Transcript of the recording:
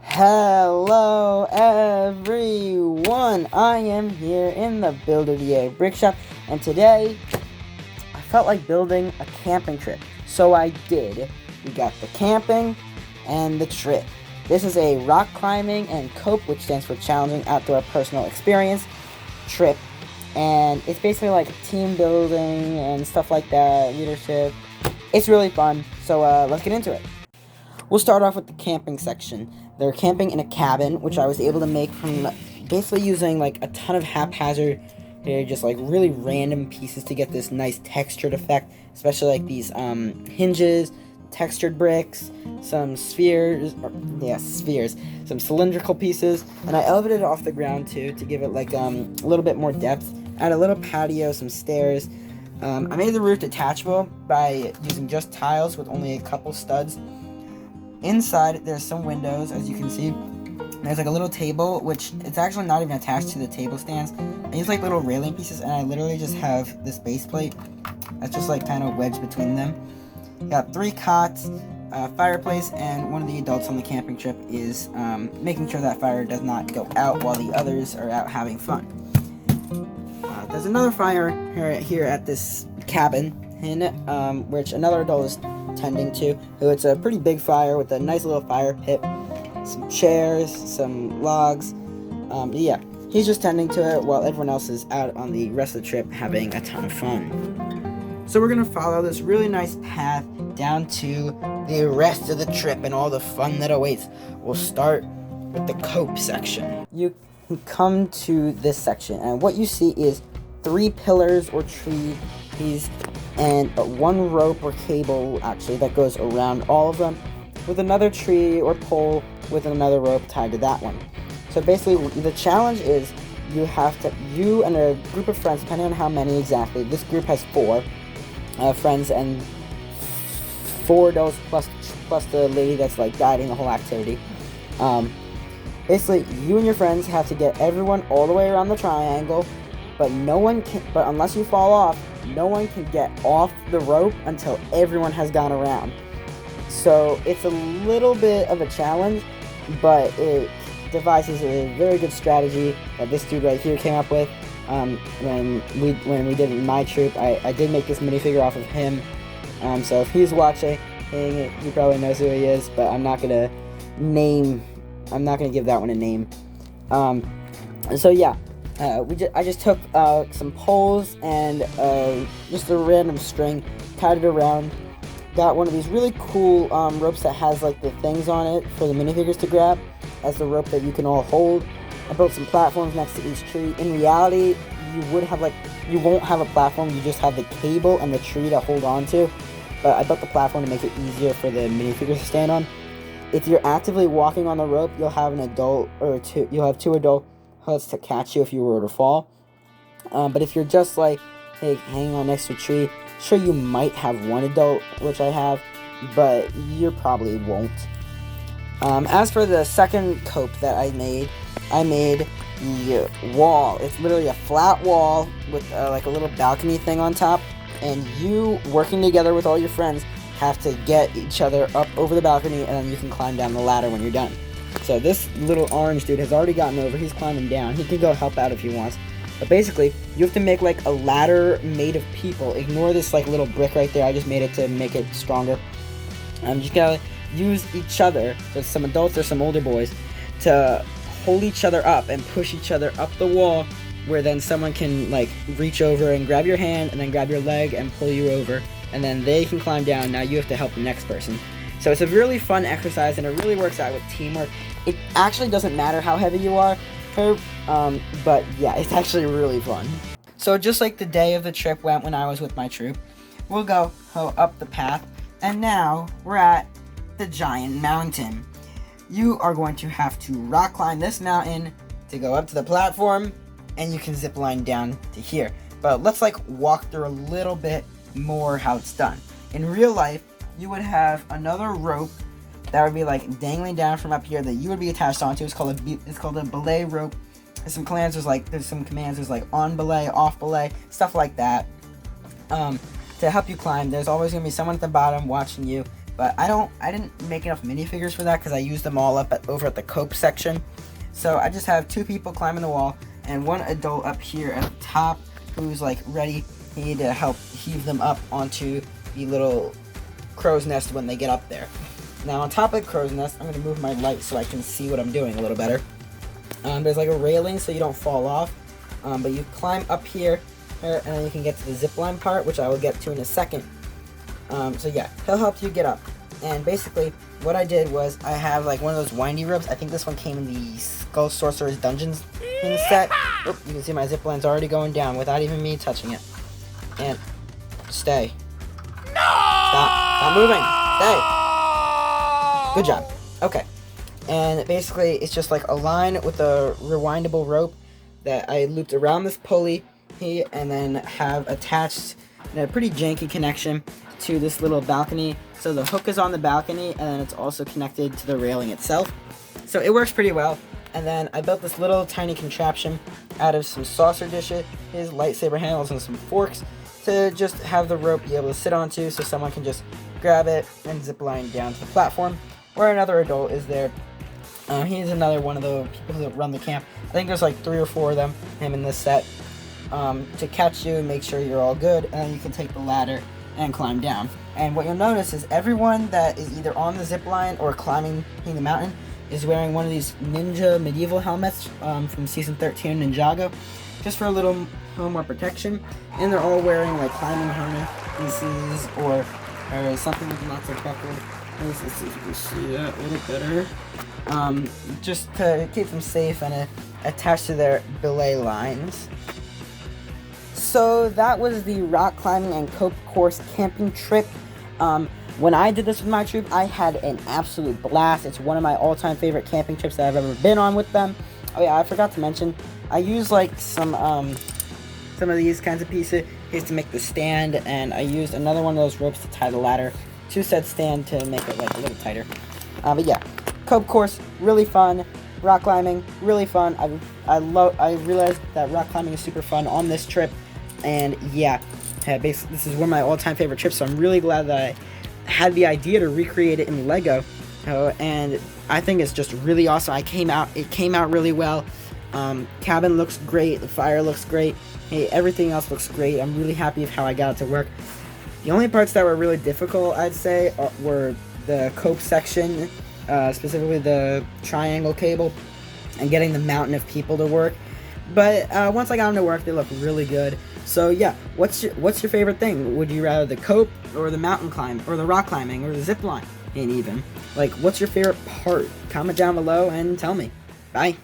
Hello everyone, I am here in the Builder DA Brick Shop, and today I felt like building a camping trip, so I did. We got the camping and the trip. This is a rock climbing and COPE, which stands for Challenging Outdoor Personal Experience trip, and it's basically like team building and stuff like that, leadership. It's really fun, so let's get into it. We'll start off with the camping section. They're camping in a cabin, which I was able to make from basically using like a ton of haphazard, just like really random pieces to get this nice textured effect, especially like these hinges, textured bricks, some spheres, some cylindrical pieces, and I elevated it off the ground too to give it like a little bit more depth. I had a little patio, some stairs. I made the roof detachable by using just tiles with only a couple studs. Inside, there's some windows, as you can see. There's like a little table, which it's actually not even attached to the table stands. I use like little railing pieces, and I literally just have this base plate that's just like kind of wedged between them. Got 3 cots, a fireplace, and one of the adults on the camping trip is making sure that fire does not go out while the others are out having fun. There's another fire here at this cabin, which another adult is tending to. So it's a pretty big fire with a nice little fire pit, some chairs, some logs. Yeah, he's just tending to it while everyone else is out on the rest of the trip having a ton of fun. So we're gonna follow this really nice path down to the rest of the trip and all the fun that awaits. We'll start with the COPE section. You come to this section, and what you see is 3 pillars or trees and 1 rope or cable actually that goes around all of them, with another tree or pole with another rope tied to that one. So basically the challenge is you and a group of friends, depending on how many exactly. This group has 4 friends and 4 adults plus the lady that's like guiding the whole activity. Basically you and your friends have to get everyone all the way around the triangle, but unless you fall off, no one can get off the rope until everyone has gone around. So it's a little bit of a challenge, but it devises a very good strategy that this dude right here came up with. When we did it in my troop, I did make this minifigure off of him. So if he's watching, he probably knows who he is, but I'm not gonna give that one a name. So yeah. I just took some poles and just a random string, tied it around, got one of these really cool ropes that has like the things on it for the minifigures to grab as the rope that you can all hold. I built some platforms next to each tree. In reality, you won't have a platform, you just have the cable and the tree to hold on to, but I built the platform to make it easier for the minifigures to stand on. If you're actively walking on the rope, you'll have you'll have 2 adult hooks to catch you if you were to fall. But if you're just like, hey, hanging on next to a tree, sure, you might have 1 adult, which I have, but you probably won't. As for the second COPE that I made the wall. It's literally a flat wall with like a little balcony thing on top, and you working together with all your friends have to get each other up over the balcony, and then you can climb down the ladder when you're done. So this little orange dude has already gotten over. He's climbing down. He can go help out if he wants. But basically, you have to make like a ladder made of people. Ignore this like little brick right there. I just made it to make it stronger. You just gotta use each other, so some adults or some older boys, to hold each other up and push each other up the wall, where then someone can like reach over and grab your hand and then grab your leg and pull you over, and then they can climb down. Now you have to help the next person. So it's a really fun exercise, and it really works out with teamwork. It actually doesn't matter how heavy you are, but yeah, it's actually really fun. So just like the day of the trip went when I was with my troop, we'll go up the path, and now we're at the giant mountain. You are going to have to rock climb this mountain to go up to the platform, and you can zip line down to here. But let's like walk through a little bit more how it's done. In real life, you would have another rope that would be like dangling down from up here that you would be attached onto. It's called a belay rope. There's some commands. There's like on belay, off belay, stuff like that. To help you climb, there's always gonna be someone at the bottom watching you But I didn't make enough minifigures for that because I used them all up over at the Cope section. So I just have 2 people climbing the wall and 1 adult up here at the top who's like ready. You need to help heave them up onto the little crow's nest when they get up there. Now on top of the crow's nest, I'm going to move my light so I can see what I'm doing a little better. There's like a railing so you don't fall off, but you climb up here and then you can get to the zip line part, which I will get to in a second. So yeah, he'll help you get up. And basically, what I did was I have like one of those windy ropes. I think this one came in the Skull Sorcerer's Dungeons in set. Oop, you can see my zip line's already going down without even me touching it. And stay. No! Stop moving. Stay. Good job. Okay. And basically, it's just like a line with a rewindable rope that I looped around this pulley and then have attached in a pretty janky connection to this little balcony. So the hook is on the balcony and then it's also connected to the railing itself. So it works pretty well. And then I built this little tiny contraption out of some saucer dishes, lightsaber handles, and some forks to just have the rope be able to sit onto so someone can just grab it and zip line down to the platform where another adult is there. He's another one of the people that run the camp. I think there's like 3 or 4 of them, him in this set, to catch you and make sure you're all good, and then you can take the ladder and climb down. And what you'll notice is everyone that is either on the zip line or climbing the mountain is wearing one of these ninja medieval helmets from season 13 Ninjago, just for a little more protection. And they're all wearing like climbing harnesses or something with lots of buckle. Let's see if you can see that a little better. Just to keep them safe and attached to their belay lines. So that was the rock climbing and Cope course camping trip. When I did this with my troop, I had an absolute blast. It's one of my all-time favorite camping trips that I've ever been on with them. Oh yeah, I forgot to mention, I used like some of these kinds of pieces to make the stand, and I used another one of those ropes to tie the ladder to said stand to make it like a little tighter. But yeah, Cope course, really fun. Rock climbing, really fun. I realized that rock climbing is super fun on this trip, and yeah, basically this is one of my all-time favorite trips. So I'm really glad that I had the idea to recreate it in Lego, and I think it's just really awesome. It came out really well. Cabin looks great. The fire looks great. Hey, everything else looks great. I'm really happy with how I got it to work. The only parts that were really difficult, I'd say, were the Cope section, specifically the triangle cable, and getting the mountain of people to work. But once I got them to work, they look really good. So yeah, what's your favorite thing? Would you rather the Cope or the mountain climb or the rock climbing or the zip line? And even like, what's your favorite part? Comment down below and tell me. Bye.